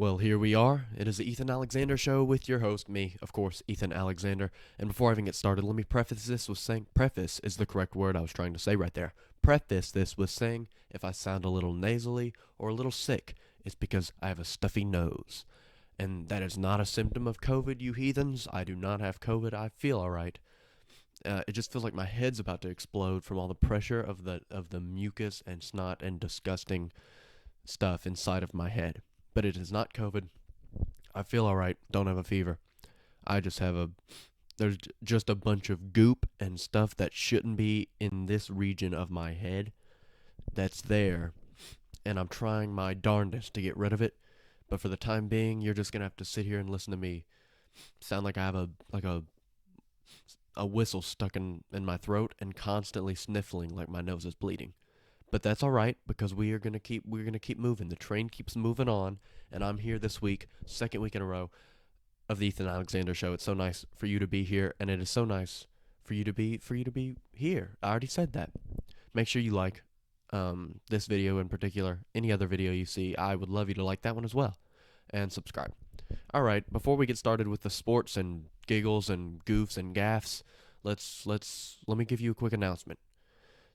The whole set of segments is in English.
Well, here we are. It is the Ethan Alexander Show with your host, me, of course, Ethan Alexander. And before I even get started, let me preface this with saying, preface is the correct word I was trying to say right there. Preface this with saying, if I sound a little nasally or a little sick, it's because I have a stuffy nose. And that is not a symptom of COVID, you heathens. I do not have COVID. I feel alright. It just feels like my head's about to explode from all the pressure of the mucus and snot and disgusting stuff inside of my head. But it is not COVID. I feel all right. Don't have a fever. I just have a there's just a bunch of goop and stuff that shouldn't be in this region of my head that's there, and I'm trying my darndest to get rid of it. But for the time being, you're just gonna have to sit here and listen to me sound like I have a whistle stuck in my throat and constantly sniffling like my nose is bleeding. But that's all right because we're gonna keep moving. The train keeps moving on, and I'm here this week, second week in a row of the Ethan Alexander Show. It's so nice for you to be here, and it is so nice for you to be here. I already said that. Make sure you like this video in particular. Any other video you see, I would love you to like that one as well, and subscribe. All right, before we get started with the sports and giggles and goofs and gaffs, let me give you a quick announcement.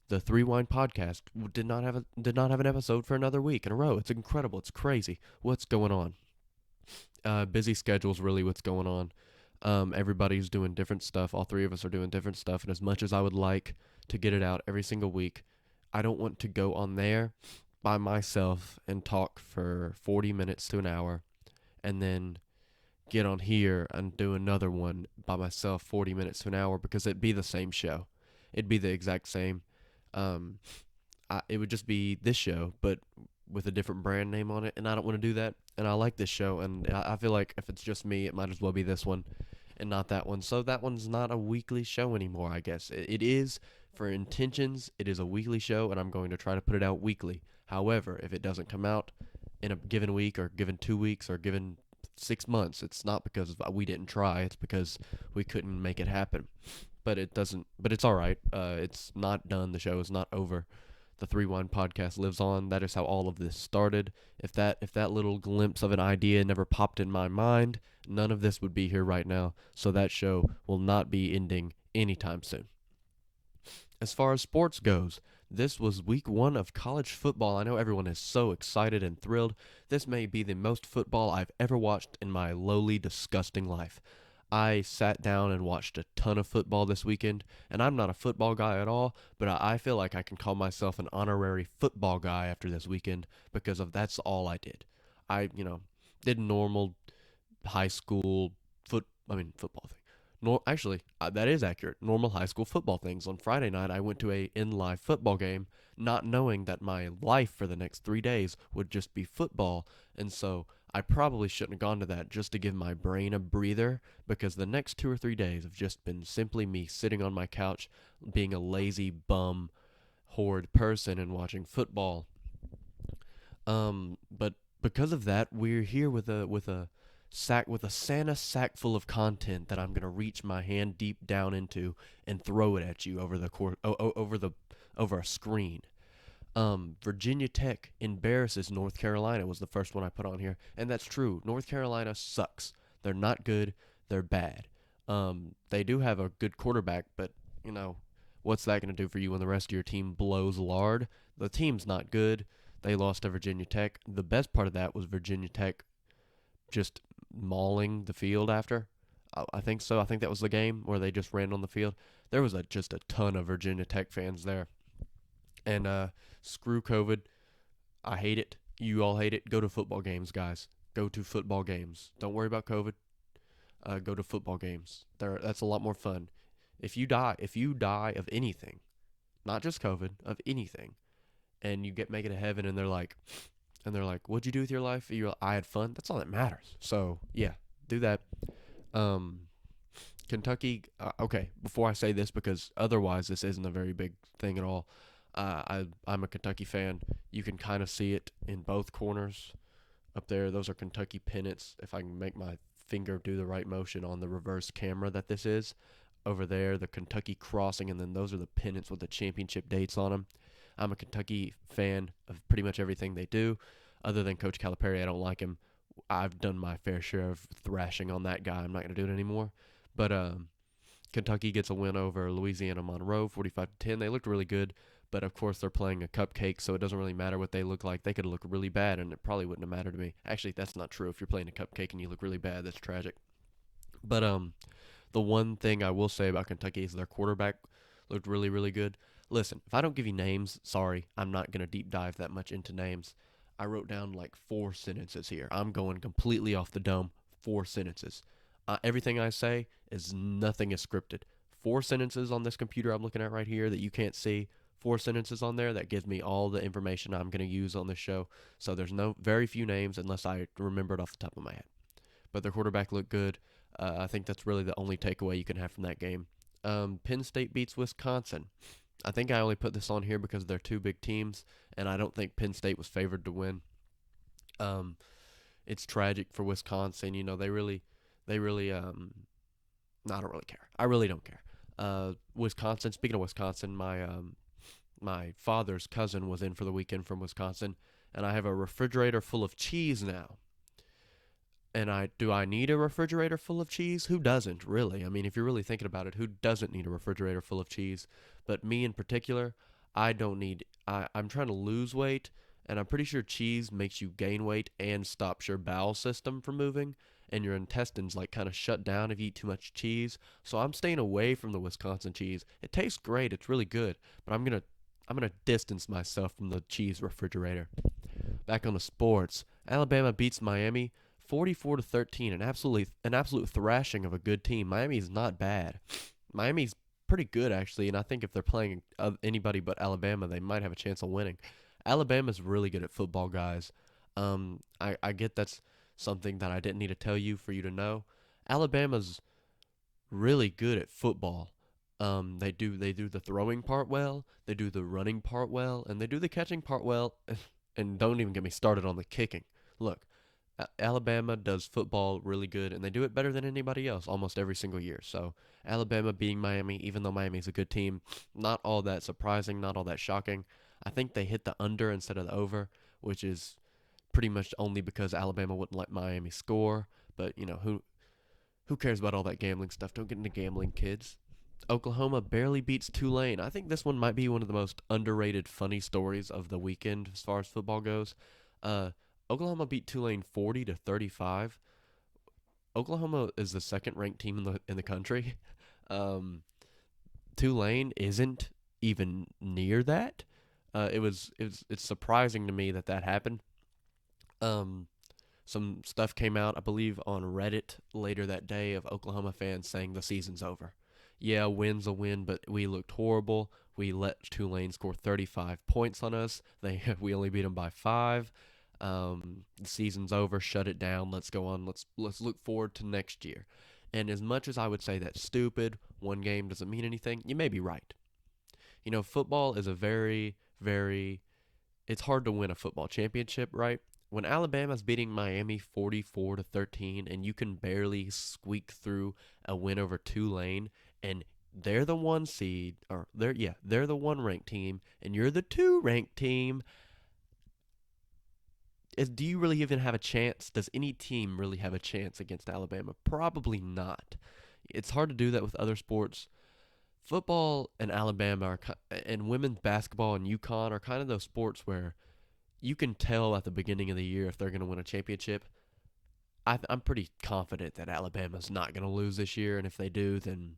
The Three Wine Podcast did not have an episode for another week in a row. It's incredible. It's crazy. What's going on? Busy schedules, really. What's going on? Everybody's doing different stuff. All three of us are doing different stuff. And as much as I would like to get it out every single week, I don't want to go on there by myself and talk for 40 minutes to an hour, and then get on here and do another one by myself 40 minutes to an hour, because it'd be the same show. It'd be the exact same. Um, it would just be this show, but with a different brand name on it, and I don't want to do that. And I like this show, and I feel like if it's just me, it might as well be this one and not that one. So that one's not a weekly show anymore, I guess. It is, for intentions, it is a weekly show, and I'm going to try to put it out weekly. However, if it doesn't come out in a given week or given 2 weeks or given 6 months, it's not because we didn't try. It's because we couldn't make it happen. But it doesn't. But it's all right. It's not done. The show is not over. The Three Wine Podcast lives on. That is how all of this started. If that little glimpse of an idea never popped in my mind, none of this would be here right now. So that show will not be ending anytime soon. As far as sports goes, this was week one of college football. I know everyone is so excited and thrilled. This may be the most football I've ever watched in my lowly, disgusting life. I sat down and watched a ton of football this weekend, and I'm not a football guy at all, but I feel like I can call myself an honorary football guy after this weekend because of that's all I did. Did normal high school football thing. No, actually, that is accurate. Normal high school football things. On Friday night, I went to a in-live football game, not knowing that my life for the next 3 days would just be football, and so I probably shouldn't have gone to that just to give my brain a breather, because the next 2 or 3 days have just been simply me sitting on my couch, being a lazy bum, horrid person, and watching football. But because of that, we're here with a Santa sack full of content that I'm gonna reach my hand deep down into and throw it at you over a screen. Virginia Tech embarrasses North Carolina was the first one I put on here, and that's true. North Carolina sucks. They're not good. They're bad. They do have a good quarterback, but what's that gonna do for you when the rest of your team blows lard? The team's not good. They lost to Virginia Tech. The best part of that was Virginia Tech just mauling the field after. I think so. I think that was the game where they just ran on the field. There was just a ton of Virginia Tech fans there. And screw COVID. I hate it. You all hate it. Go to football games, guys. Go to football games. Don't worry about COVID. Go to football games. That's a lot more fun. If you die of anything, not just COVID, of anything, and you make it to heaven, and they're like, "What'd you do with your life?" I had fun. That's all that matters. So yeah, do that. Um, Kentucky. Okay, before I say this, because otherwise this isn't a very big thing at all. I'm a Kentucky fan. You can kind of see it in both corners up there. Those are Kentucky pennants. If I can make my finger do the right motion on the reverse camera that this is over there, the Kentucky crossing, and then those are the pennants with the championship dates on them. I'm a Kentucky fan of pretty much everything they do, other than Coach Calipari. I don't like him I've done my fair share of thrashing on that guy. I'm not going to do it anymore. But Kentucky gets a win over Louisiana Monroe, 45-10. They looked really good, but of course they're playing a cupcake, so it doesn't really matter what they look like. They could look really bad, and it probably wouldn't have mattered to me. Actually, that's not true. If you're playing a cupcake and you look really bad, that's tragic. But the one thing I will say about Kentucky is their quarterback looked really, really good. Listen, if I don't give you names, sorry, I'm not going to deep dive that much into names. I wrote down like 4 sentences here. I'm going completely off the dome. 4 sentences. Everything I say is nothing is scripted. 4 sentences on this computer I'm looking at right here that you can't see. 4 sentences on there that gives me all the information I'm going to use on this show. So there's very few names unless I remember it off the top of my head. But their quarterback looked good. I think that's really the only takeaway you can have from that game. Penn State beats Wisconsin. I think I only put this on here because they're two big teams, and I don't think Penn State was favored to win. Um, it's tragic for Wisconsin. You know, they really. No, I don't really care. I really don't care. Wisconsin. Speaking of Wisconsin, my father's cousin was in for the weekend from Wisconsin, and I have a refrigerator full of cheese now. And I need a refrigerator full of cheese? Who doesn't, really? I mean, if you're really thinking about it, who doesn't need a refrigerator full of cheese? But me in particular, I don't need I'm trying to lose weight, and I'm pretty sure cheese makes you gain weight and stops your bowel system from moving, and your intestines like kind of shut down if you eat too much cheese. So I'm staying away from the Wisconsin cheese. It tastes great, it's really good, but I'm gonna distance myself from the cheese refrigerator. Back on the sports, Alabama beats Miami 44-13, an absolute thrashing of a good team. Miami's not bad. Miami's pretty good actually, and I think if they're playing anybody but Alabama, they might have a chance of winning. Alabama's really good at football, guys. I get that's something that I didn't need to tell you for you to know. Alabama's really good at football. They do the throwing part well, they do the running part well, and they do the catching part well. And don't even get me started on the kicking. Look, Alabama does football really good, and they do it better than anybody else almost every single year. So Alabama being Miami, even though Miami's a good team, not all that surprising, not all that shocking. I think they hit the under instead of the over, which is pretty much only because Alabama wouldn't let Miami score. But you know who cares about all that gambling stuff? Don't get into gambling, kids. Oklahoma barely beats Tulane. I think this one might be one of the most underrated funny stories of the weekend as far as football goes. Uh, Oklahoma beat Tulane 40-35. Oklahoma is the second ranked team in the country. Um, Tulane isn't even near that. It's surprising to me that that happened. Um, some stuff came out, I believe, on Reddit later that day of Oklahoma fans saying the season's over. Yeah, win's a win, but we looked horrible. We let Tulane score 35 points on us. We only beat them by 5. The season's over. Shut it down. Let's go on. Let's look forward to next year. And as much as I would say that's stupid, one game doesn't mean anything. You may be right. You know, football is a very it's hard to win a football championship, right? When Alabama's beating Miami 44-13 and you can barely squeak through a win over Tulane and they're the one seed or they're the one ranked team and you're the two ranked team, do you really even have a chance? Does any team really have a chance against Alabama? Probably not. It's hard to do that with other sports. Football and Alabama and women's basketball and UConn are kind of those sports where you can tell at the beginning of the year if they're going to win a championship. I'm pretty confident that Alabama's not going to lose this year, and if they do, then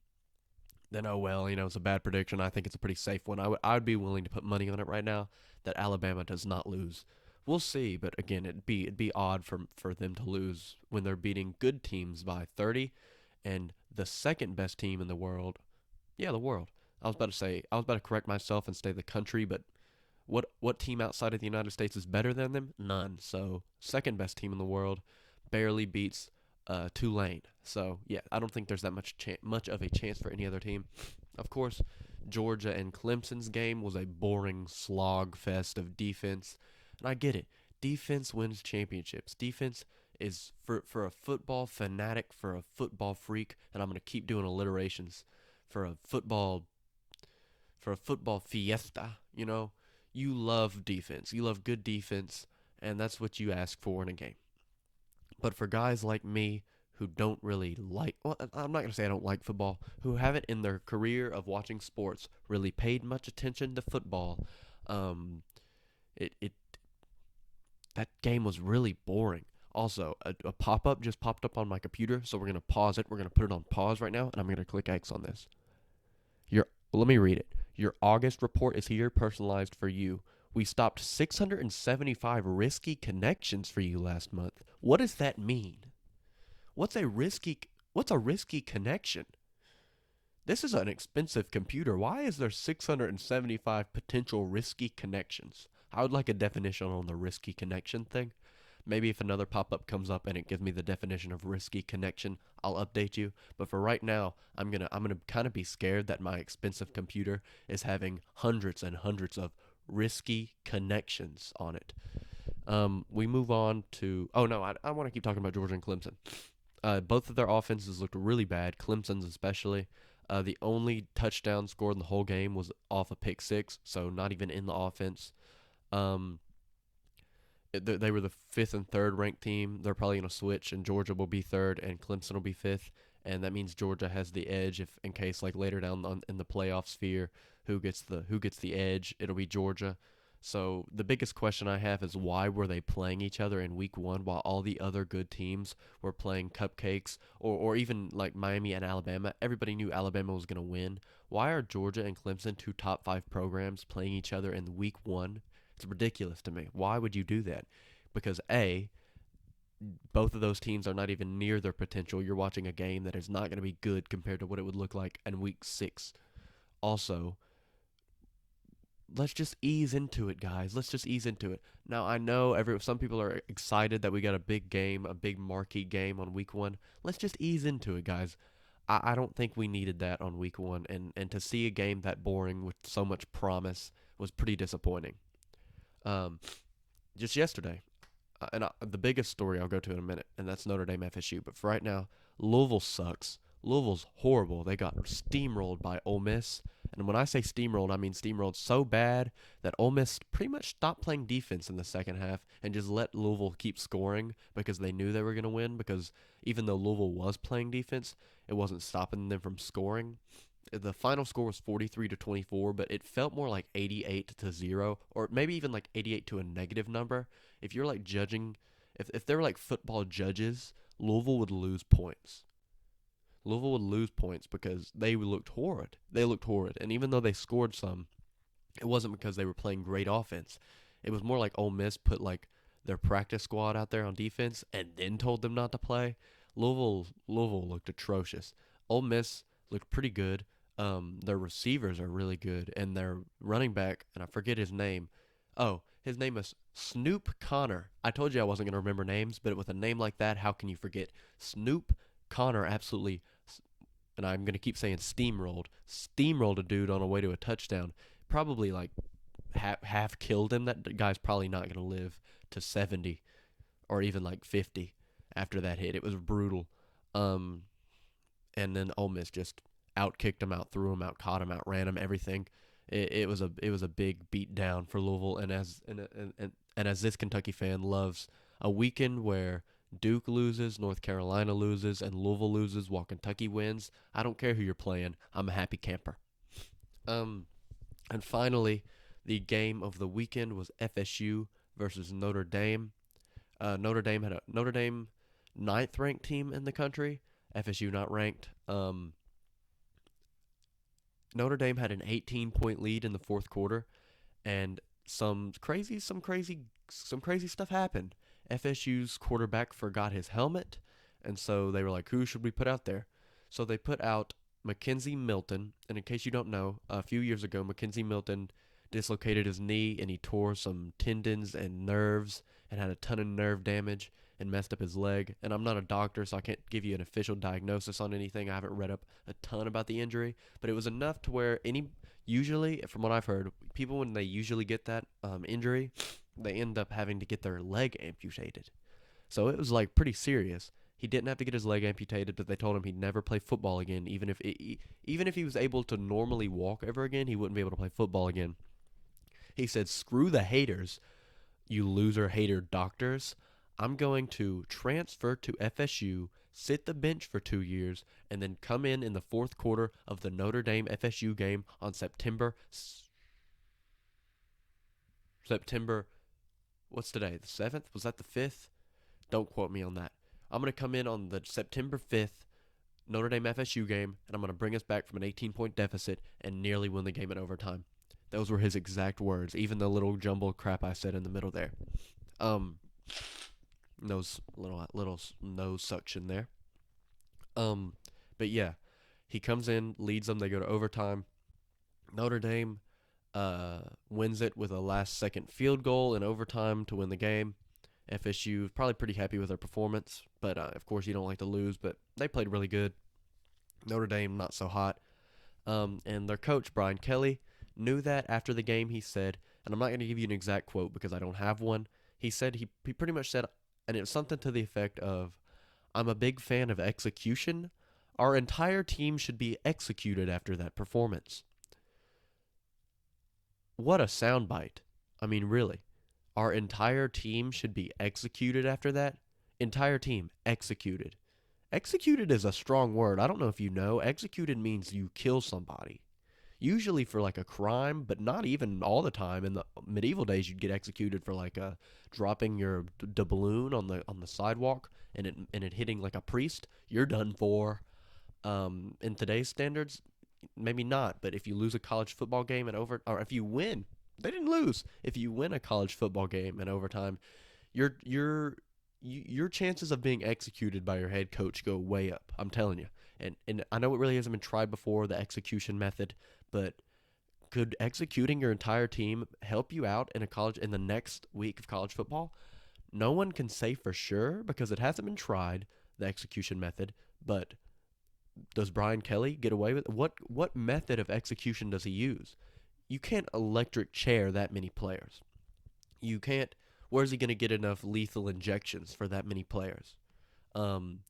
oh well, it's a bad prediction. I think it's a pretty safe one. I'd be willing to put money on it right now that Alabama does not lose. We'll see, but again, it'd be odd for them to lose when they're beating good teams by 30, and the second best team in the world. Yeah, the world. I was about to correct myself and say the country, but what team outside of the United States is better than them? None. So second best team in the world barely beats Tulane. So yeah, I don't think there's that much of a chance for any other team. Of course, Georgia and Clemson's game was a boring slog fest of defense, and I get it. Defense wins championships. Defense is for a football fanatic, for a football freak, and I'm gonna keep doing alliterations for a football fiesta. You love defense. You love good defense, and that's what you ask for in a game. But for guys like me who don't really like, well, I'm not going to say I don't like football, who haven't in their career of watching sports really paid much attention to football, um, it that game was really boring. Also, a pop up just popped up on my computer, so we're going to pause it. We're going to put it on pause right now, and I'm going to click X on this. Let me read it. Your August report is here, personalized for you. We stopped 675 risky connections for you last month. What does that mean? What's a risky connection? This is an expensive computer. Why is there 675 potential risky connections? I would like a definition on the risky connection thing. Maybe if another pop-up comes up and it gives me the definition of risky connection, I'll update you. But for right now, I'm gonna kind of be scared that my expensive computer is having hundreds and hundreds of risky connections on it. We move on to. Oh no, I want to keep talking about Georgia and Clemson. Both of their offenses looked really bad. Clemson's especially. The only touchdown scored in the whole game was off a pick six, so not even in the offense. Um, they were the fifth and third ranked team. They're probably going to switch, and Georgia will be third, and Clemson will be fifth. And that means Georgia has the edge if, in case, like later down in the playoff sphere, who gets the edge? It'll be Georgia. So the biggest question I have is why were they playing each other in week one while all the other good teams were playing cupcakes or even like Miami and Alabama? Everybody knew Alabama was going to win. Why are Georgia and Clemson, two top five programs, playing each other in week one? It's ridiculous to me. Why would you do that? Because A, both of those teams are not even near their potential. You're watching a game that is not going to be good compared to what it would look like in week six. Also, let's just ease into it, guys. Let's just ease into it. Now I know some people are excited that we got a big game, a big marquee game on week one. Let's just ease into it, guys. I don't think we needed that on week one, and to see a game that boring with so much promise was pretty disappointing. Um, just yesterday, the biggest story I'll go to in a minute, and that's Notre Dame FSU. But for right now, Louisville sucks. Louisville's horrible. They got steamrolled by Ole Miss. And when I say steamrolled, I mean steamrolled so bad that Ole Miss pretty much stopped playing defense in the second half and just let Louisville keep scoring because they knew they were going to win. Because even though Louisville was playing defense, it wasn't stopping them from scoring. The final score was 43-24, but it felt more like 88-0, or maybe even like 88 to a negative number. If you're like judging, if they were like football judges, Louisville would lose points. Louisville would lose points because they looked horrid. They looked horrid. And even though they scored some, it wasn't because they were playing great offense. It was more like Ole Miss put like their practice squad out there on defense and then told them not to play. Louisville looked atrocious. Ole Miss looked pretty good. Their receivers are really good, and their running back, and I forget his name. Oh, his name is Snoop Connor. I told you I wasn't going to remember names, but with a name like that, how can you forget? Snoop Connor absolutely, and I'm going to keep saying steamrolled a dude on a way to a touchdown. Probably like half killed him. That guy's probably not going to live to 70 or even like 50 after that hit. It was brutal. Um, and then Ole Miss just outkicked him, out threw him out, caught him out, ran him, everything. It was a big beat down for Louisville, and as this Kentucky fan loves, a weekend where Duke loses, North Carolina loses, and Louisville loses while Kentucky wins. I don't care who you're playing. I'm a happy camper. Um, and finally, the game of the weekend was FSU versus Notre Dame. Notre Dame ninth ranked team in the country. FSU not ranked. Notre Dame had an 18-point lead in the fourth quarter, and some crazy stuff happened. FSU's quarterback forgot his helmet, and so they were like, "Who should we put out there?" So they put out Mackenzie Milton, and in case you don't know, a few years ago, Mackenzie Milton dislocated his knee and he tore some tendons and nerves and had a ton of nerve damage and messed up his leg. And I'm not a doctor, so I can't give you an official diagnosis on anything. I haven't read up a ton about the injury, but it was enough to where usually, from what I've heard, people when they usually get that injury, they end up having to get their leg amputated. So it was like pretty serious. He didn't have to get his leg amputated, but they told him he'd never play football again. Even if he was able to normally walk ever again, he wouldn't be able to play football again. He said, "Screw the haters, you loser hater doctors. I'm going to transfer to FSU, sit the bench for 2 years, and then come in the fourth quarter of the Notre Dame FSU game on September. What's today? The 7th? Was that the 5th? Don't quote me on that. I'm going to come in on the September 5th Notre Dame FSU game, and I'm going to bring us back from an 18-point deficit and nearly win the game in overtime. Those were his exact words, even the little jumbled crap I said in the middle there. Um, nose little nose suction there. Um, but yeah, he comes in, leads them. They go to overtime. Notre Dame wins it with a last-second field goal in overtime to win the game. FSU is probably pretty happy with their performance, but of course you don't like to lose. But they played really good. Notre Dame not so hot. And their coach Brian Kelly knew that after the game. He said, and I'm not going to give you an exact quote because I don't have one. He said he pretty much said, and it was something to the effect of, "I'm a big fan of execution. Our entire team should be executed after that performance." What a soundbite! I mean, really, our entire team should be executed after that. Entire team executed. Executed is a strong word. I don't know if you know. Executed means you kill somebody. Usually for like a crime, but not even all the time. In the medieval days, you'd get executed for like dropping your doubloon on the sidewalk and it hitting like a priest. You're done for. In today's standards, maybe not. But if you lose a college football game or if you win, they didn't lose. If you win a college football game in overtime, your your your chances of being executed by your head coach go way up. I'm telling you. And I know it really hasn't been tried before, the execution method, but could executing your entire team help you out in the next week of college football? No one can say for sure because it hasn't been tried, the execution method, but does Brian Kelly get away with what method of execution does he use? You can't electric chair that many players. You can't. Where's he going to get enough lethal injections for that many players? Um,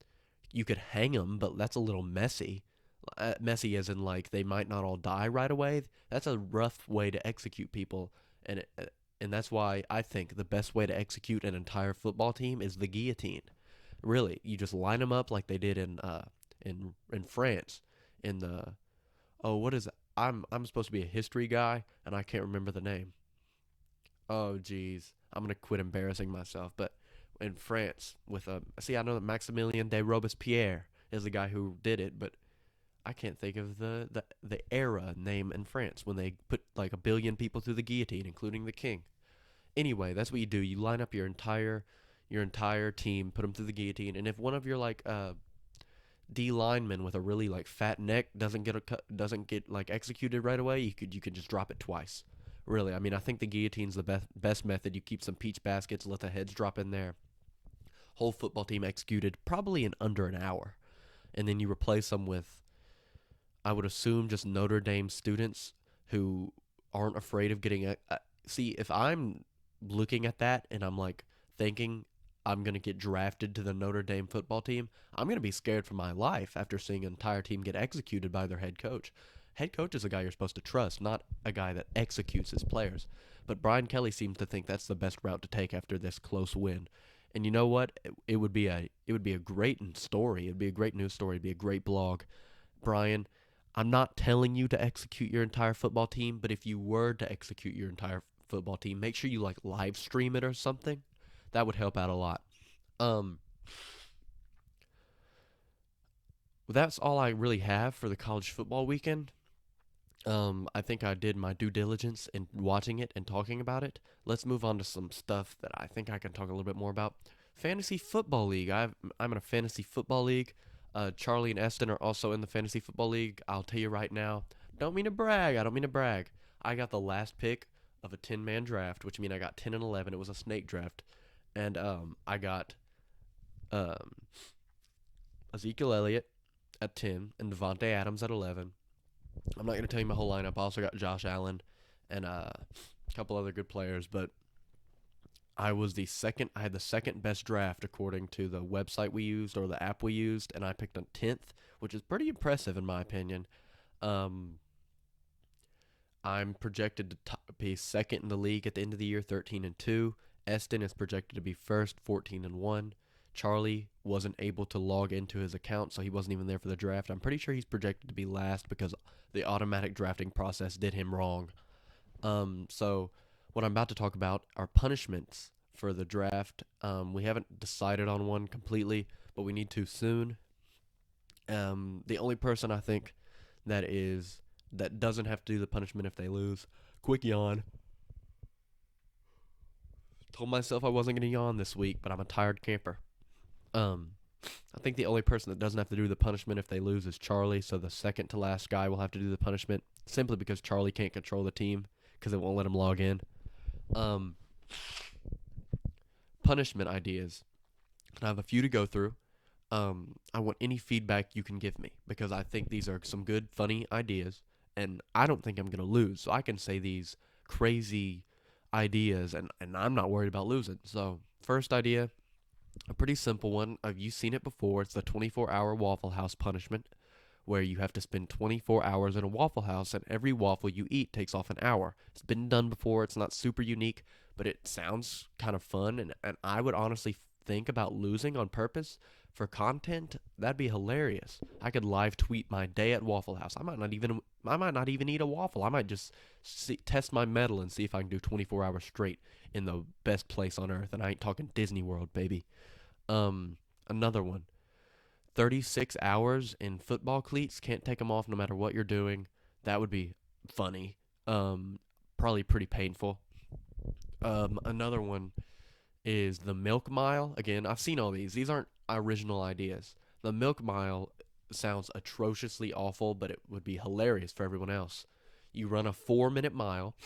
you could hang them, but that's a little messy. Messy as in like they might not all die right away. That's a rough way to execute people, and that's why I think the best way to execute an entire football team is the guillotine. Really, you just line them up like they did in France in the what is it? I'm supposed to be a history guy and I can't remember the name. Oh geez, I'm gonna quit embarrassing myself. But in France, with I know that Maximilien de Robespierre is the guy who did it, but I can't think of the era name in France when they put like a billion people through the guillotine, including the king. Anyway, that's what you do. You line up your entire team, put them through the guillotine, and if one of your like D linemen with a really like fat neck doesn't get like executed right away, you could just drop it twice. Really, I mean, I think the guillotine's the best method. You keep some peach baskets, let the heads drop in there. Whole football team executed probably in under an hour, and then you replace them with, I would assume, just Notre Dame students who aren't afraid of getting see, if I'm looking at that and I'm like thinking I'm going to get drafted to the Notre Dame football team, I'm going to be scared for my life after seeing an entire team get executed by their head coach. Head coach is a guy you're supposed to trust, not a guy that executes his players. But Brian Kelly seems to think that's the best route to take after this close win. And you know what? It would be a great story. It'd be a great news story. It'd be a great blog. Brian, I'm not telling you to execute your entire football team, but if you were to execute your entire football team, make sure you like live stream it or something. That would help out a lot. Um, that's all I really have for the college football weekend. I think I did my due diligence in watching it and talking about it. Let's move on to some stuff that I think I can talk a little bit more about. Fantasy football league. I'm in a fantasy football league. Charlie and Eston are also in the fantasy football league. I'll tell you right now. Don't mean to brag. I don't mean to brag. I got the last pick of a 10-man draft, which means I got 10 and 11. It was a snake draft, and I got um, Ezekiel Elliott at 10 and Devontae Adams at 11. I'm not going to tell you my whole lineup. I also got Josh Allen and a couple other good players, but I was the second. I had the second best draft according to the website we used or the app we used, and I picked a 10th, which is pretty impressive in my opinion. Um, I'm projected to be second in the league at the end of the year, 13 and 2, Eston is projected to be first, 14-1. Charlie wasn't able to log into his account, so he wasn't even there for the draft. I'm pretty sure he's projected to be last because the automatic drafting process did him wrong. So what I'm about to talk about are punishments for the draft. We haven't decided on one completely, but we need to soon. The only person I think that doesn't have to do the punishment if they lose. Quick yawn. Told myself I wasn't gonna yawn this week, but I'm a tired camper. Um, I think the only person that doesn't have to do the punishment if they lose is Charlie. So the second to last guy will have to do the punishment simply because Charlie can't control the team because it won't let him log in. Um, Punishment ideas. I have a few to go through. I want any feedback you can give me because I think these are some good, funny ideas, and I don't think I'm gonna lose, so I can say these crazy ideas, and I'm not worried about losing. So first idea, a pretty simple one. You've seen it before. It's the 24-hour Waffle House punishment, where you have to spend 24 hours in a Waffle House, and every waffle you eat takes off an hour. It's been done before. It's not super unique, but it sounds kind of fun, and I would honestly think about losing on purpose for content. That'd be hilarious. I could live tweet my day at Waffle House. I might not even eat a waffle. I might just test my metal and see if I can do 24 hours straight in the best place on earth, and I ain't talking Disney World, baby. Um, Another one. 36 hours in football cleats, can't take them off no matter what you're doing. That would be funny. Um, Probably pretty painful. Another one is the milk mile. Again, I've seen all these. These aren't original ideas. The milk mile sounds atrociously awful, but it would be hilarious for everyone else. You run a 4-minute mile,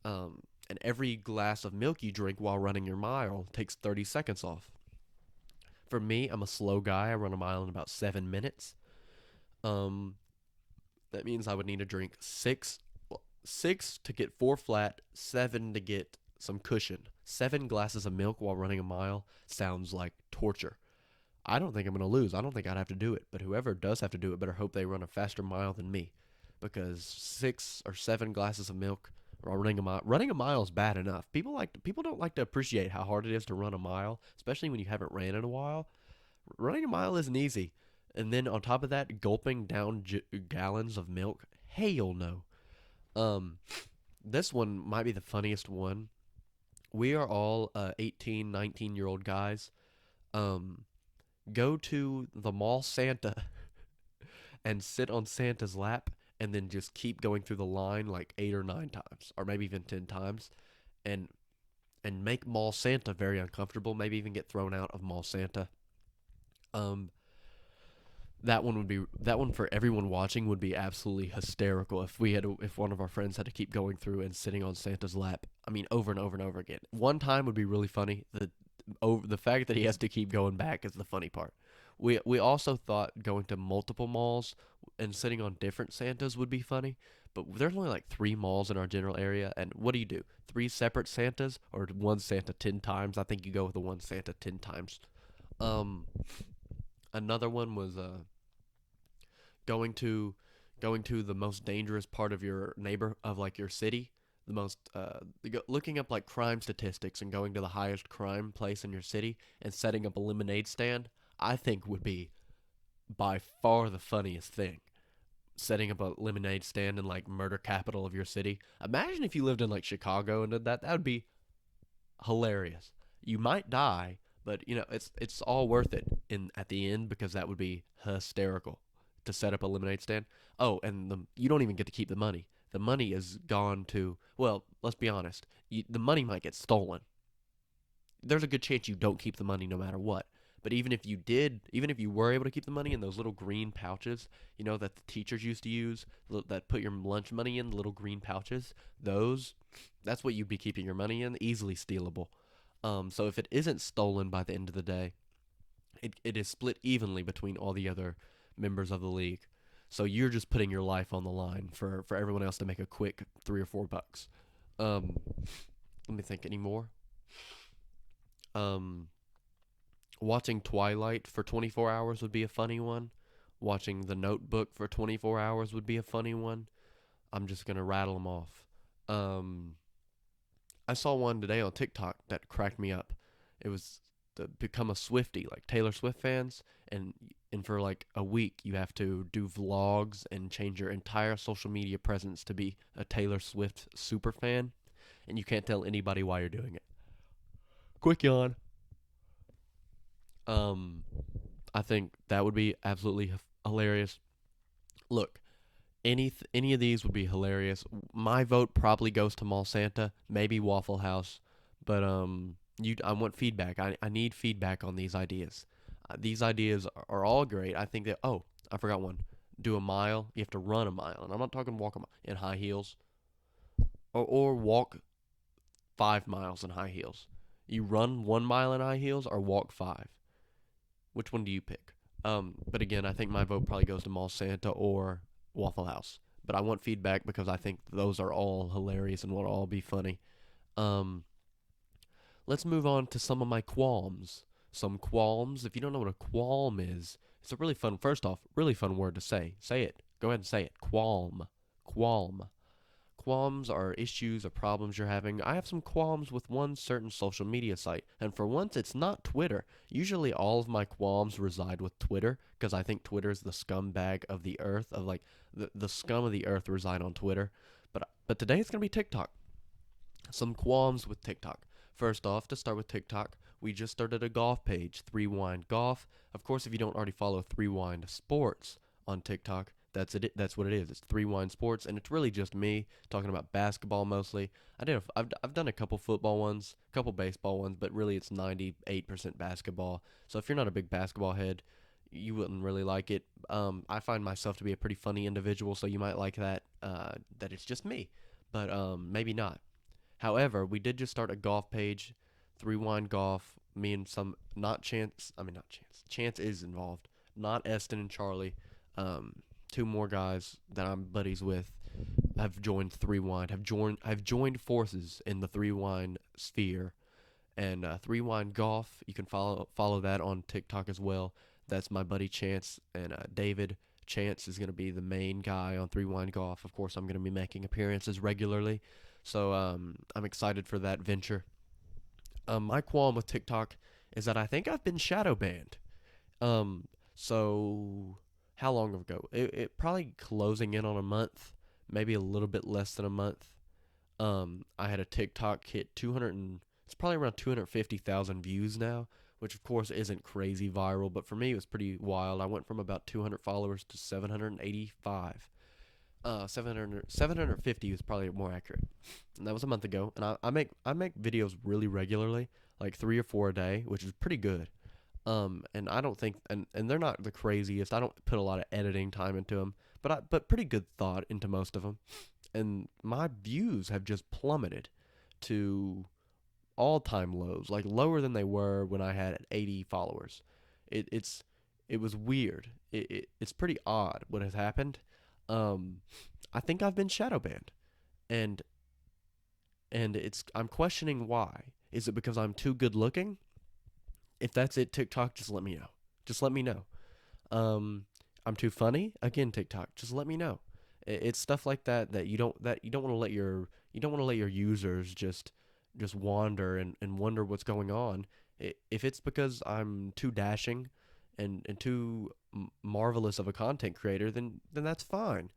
and every glass of milk you drink while running your mile takes 30 seconds off. For me, I'm a slow guy. I run a mile in about 7 minutes. Um, that means I would need to drink six to get four flat, seven to get some cushion. 7 glasses of milk while running a mile sounds like torture. I don't think I'm going to lose. I don't think I'd have to do it. But whoever does have to do it better hope they run a faster mile than me. Because 6 or 7 glasses of milk while running a mile is bad enough. People don't like to appreciate how hard it is to run a mile, especially when you haven't ran in a while. Running a mile isn't easy. And then on top of that, gulping down gallons of milk. Hell no. Um, this one might be the funniest one. We are all 18, 19-year-old guys. Um, Go to the mall Santa and sit on Santa's lap and then just keep going through the line like 8 or 9 times or maybe even 10 times and make Mall Santa very uncomfortable, maybe even get thrown out of Mall Santa. Um that one for everyone watching would be absolutely hysterical if one of our friends had to keep going through and sitting on Santa's lap. I mean, over and over and over again. One time would be really funny. The fact that he has to keep going back is the funny part. We also thought going to multiple malls and sitting on different Santas would be funny, but there's only like 3 malls in our general area, and what do? 3 separate Santas or one Santa 10 times? I think you go with the one Santa 10 times. Um, Another one was going to going to the most dangerous part of your your city, the most looking up like crime statistics and going to the highest crime place in your city and setting up a lemonade stand. I think would be by far the funniest thing. Setting up a lemonade stand in like murder capital of your city. Imagine if you lived in like Chicago and did that. That would be hilarious. You might die, but it's all worth it in at the end because that would be hysterical to set up a lemonade stand. Oh, and you don't even get to keep the money. The money is gone to, well, let's be honest. The money might get stolen. There's a good chance you don't keep the money no matter what. But even if you were able to keep the money in those little green pouches, that the teachers used to use, that put your lunch money in, the little green pouches, that's what you'd be keeping your money in, easily stealable. So if it isn't stolen by the end of the day, it is split evenly between all the other members of the league. So you're just putting your life on the line for everyone else to make a quick $3 or $4. Um, Let me think. Any more? Um, Watching Twilight for 24 hours would be a funny one. Watching The Notebook for 24 hours would be a funny one. I'm just gonna rattle them off. Um, I saw one today on TikTok that cracked me up. It was to become a Swiftie, like Taylor Swift fans, and and for like a week you have to do vlogs and change your entire social media presence to be a Taylor Swift super fan, and you can't tell anybody why you're doing it. Quick yawn. Um, I think that would be absolutely hilarious. Look, any of these would be hilarious. My vote probably goes to Mall Santa, maybe Waffle House, but I want feedback. I need feedback on these ideas. These ideas are all great. I think that I forgot one. Do a mile. You have to run a mile, and I'm not talking walk a mile in high heels, or walk 5 miles in high heels. You run 1 mile in high heels or walk five. Which one do you pick? But again, I think my vote probably goes to Mall Santa or Waffle House. But I want feedback because I think those are all hilarious and will all be funny. Um, let's move on to some of my qualms. Some qualms. If you don't know what a qualm is, it's a really fun. First off, really fun word to say. Say it. Go ahead and say it. Qualm. Qualm. Qualms are issues or problems you're having. I have some qualms with one certain social media site, and for once, it's not Twitter. Usually, all of my qualms reside with Twitter because I think Twitter is the scumbag of the earth. Of like the scum of the earth reside on Twitter. But today it's gonna be TikTok. Some qualms with TikTok. First off, to start with TikTok, we just started a golf page, Three Wind Golf. Of course, if you don't already follow Three Wind Sports on TikTok, that's it. That's what it is. It's Three Wind Sports, and it's really just me talking about basketball mostly. I've done a couple football ones, a couple baseball ones, but really it's 98% basketball. So if you're not a big basketball head, you wouldn't really like it. I find myself to be a pretty funny individual, so you might like that. That it's just me, but maybe not. However, we did just start a golf page, Three Wine Golf. Me and some not Chance. I mean not Chance. Chance is involved. Not Eston and Charlie. Um, two more guys that I'm buddies with have joined Three Wine. Have joined forces in the Three Wine sphere. And Three Wine Golf. You can follow that on TikTok as well. That's my buddy Chance and David. Chance is going to be the main guy on Three Wine Golf. Of course, I'm going to be making appearances regularly. So I'm excited for that venture. My qualm with TikTok is that I think I've been shadow banned. Um, so how long ago? It probably closing in on a month, maybe a little bit less than a month. I had a TikTok hit 200 and it's probably around 250,000 views now, which of course isn't crazy viral, but for me it was pretty wild. I went from about 200 followers to 785. 750 is probably more accurate. And that was a month ago. And I make videos really regularly, like 3 or 4 a day, which is pretty good. And I don't think and they're not the craziest. I don't put a lot of editing time into them, but pretty good thought into most of them. And my views have just plummeted to all-time lows, like lower than they were when I had 80 followers. It's it was weird. It's pretty odd what has happened. Um, I think I've been shadow banned, and I'm questioning why. Is it because I'm too good looking? If that's it, TikTok, just let me know. Just let me know. Um, I'm too funny. Again, TikTok, just let me know. It's stuff like that you don't want to let your users just wander and wonder what's going on. If it's because I'm too dashing and too marvelous of a content creator, then that's fine.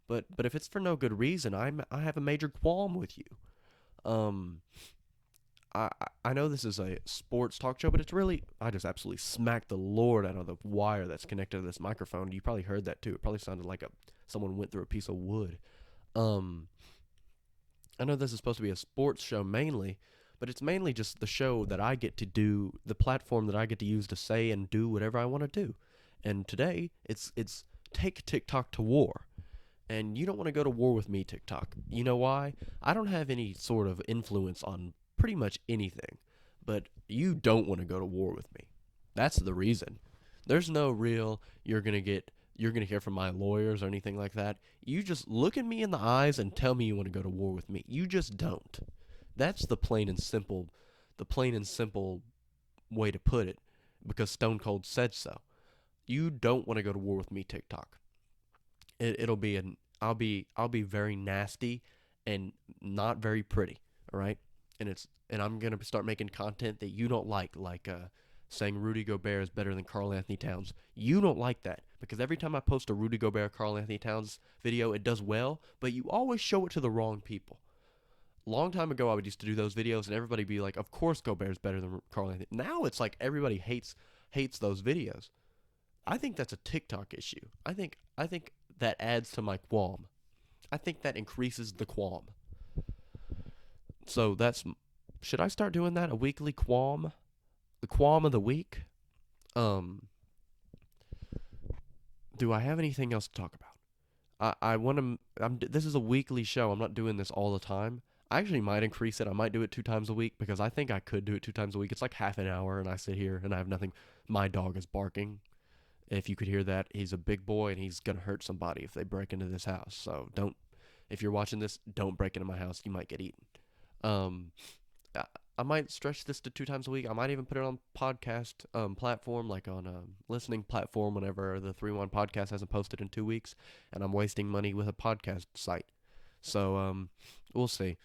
But if it's for no good reason, I have a major qualm with you. Um, I know this is a sports talk show, but it's really I just absolutely smacked the Lord out of the wire that's connected to this microphone. You probably heard that too. It probably sounded like a someone went through a piece of wood. Um, I know this is supposed to be a sports show mainly, but it's mainly just the show that I get to do, the platform that I get to use to say and do whatever I want to do. And today, it's take TikTok to war. And you don't want to go to war with me, TikTok. You know why? I don't have any sort of influence on pretty much anything, but you don't want to go to war with me. That's the reason. There's no real you're going to hear from my lawyers or anything like that. You just look at me in the eyes and tell me you want to go to war with me. You just don't. That's the plain and simple way to put it because Stone Cold said so. You don't want to go to war with me, TikTok. It'll be an I'll be very nasty and not very pretty. All right. and I'm gonna start making content that you don't like saying Rudy Gobert is better than Karl Anthony Towns. You don't like that because every time I post a Rudy Gobert Karl Anthony Towns video, it does well, but you always show it to the wrong people. Long time ago, I would used to do those videos, and everybody be like, "Of course, Gobert's better than Karl Anthony." Now it's like everybody hates those videos. I think that's a TikTok issue. I think that adds to my qualm. I think that increases the qualm. So that's should I start doing that, a weekly qualm, the qualm of the week? Um, do I have anything else to talk about? I want to. This is a weekly show. I'm not doing this all the time. I actually might increase it. I might do it 2 times a week because I think I could do it 2 times a week. It's like half an hour, and I sit here and I have nothing. My dog is barking. If you could hear that, he's a big boy and he's gonna hurt somebody if they break into this house. So don't. If you're watching this, don't break into my house. You might get eaten. Um, I, I might stretch this to 2 times a week. I might even put it on podcast platform, like on a listening platform whenever the 3-1 podcast hasn't posted in 2 weeks, and I'm wasting money with a podcast site. So we'll see.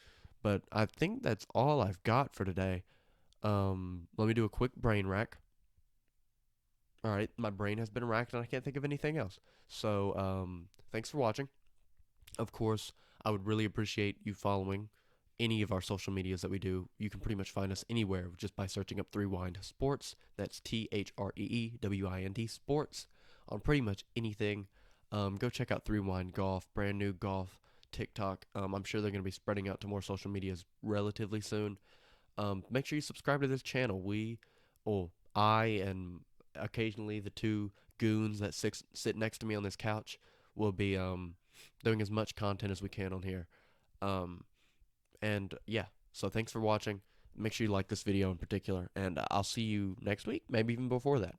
But I think that's all I've got for today. Let me do a quick brain rack. All right, my brain has been racked and I can't think of anything else. So thanks for watching. Of course, I would really appreciate you following any of our social medias that we do. You can pretty much find us anywhere just by searching up Three Wind Sports. That's THREEWIND Sports on pretty much anything. Go check out Three Wind Golf, brand new golf TikTok. I'm sure they're going to be spreading out to more social medias relatively soon. Make sure you subscribe to this channel. I and occasionally the two goons that sit next to me on this couch will be doing as much content as we can on here. Um, and yeah, so thanks for watching. Make sure you like this video in particular, and I'll see you next week, maybe even before that.